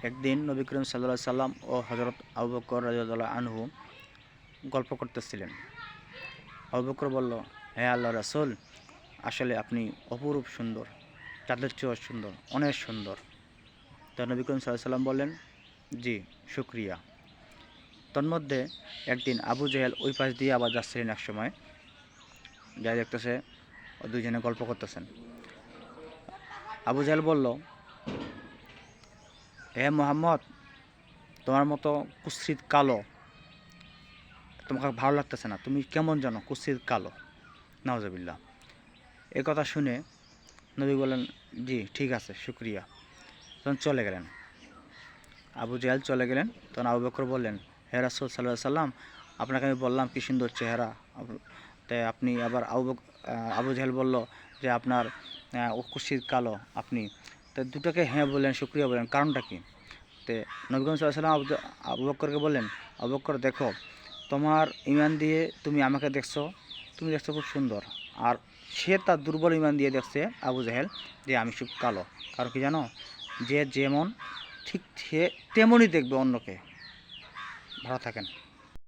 একদিন নবী করিম সাল্লাল্লাহু আলাইহি সাল্লাম ও হযরত আবু বকর রাদিয়াল্লাহু আনহু গল্প করতেছিলেন। আবু বকর বলল, হে আল্লাহর রাসূল, আসলে আপনি অপরূপ সুন্দর, চাঁদের চেয়েও সুন্দর, অনেক সুন্দর। তো নবী করিম সাল্লাল্লাহু আলাইহি সাল্লাম বললেন, জি, শুকরিয়া। তন্মধ্যে একদিন আবু জেহেল ওই পাশ দিয়ে আবার যাচ্ছিলেন এক সময়, যা দেখতেছে দুইজনে গল্প করতেছেন। আবু জেহেল বলল, হে মোহাম্মদ, তোমার মতো কুৎসিত কালো তোমাকে ভালো লাগতেছে না, তুমি কেমন জানো কুৎসিত কালো। নাউজুবিল্লাহ। এই কথা শুনে নবী বললেন, জি ঠিক আছে, শুকরিয়া। তখন চলে গেলেন। আবু জেহেল চলে গেলেন। তখন আবু বকর বললেন, হে রাসূল সাল্লাল্লাহু আলাইহি সাল্লাম, আপনাকে আমি বললাম কি সুন্দর চেহারা, তাই আপনি আবার আবু জেহেল বলল যে আপনার কুৎসিত কালো আপনি। তো দুটোকে হ্যাঁ বললেন, শুকরিয়া বললেন, কারণটা কি? তে নবী করিম সাল্লাল্লাহু আলাইহি সাল্লাম আবু বকরকে বললেন, আবু বকর দেখো, তোমার ঈমান দিয়ে তুমি আমাকে দেখছো, তুমি দেখছো খুব সুন্দর, আর সে তার দুর্বল ঈমান দিয়ে দেখছে আবু জেহেল যে আমি খুব কালো। কারণ কি জানো, যে যেমন ঠিক সে তেমনই দেখবে অন্যকে। ভালো থাকেন।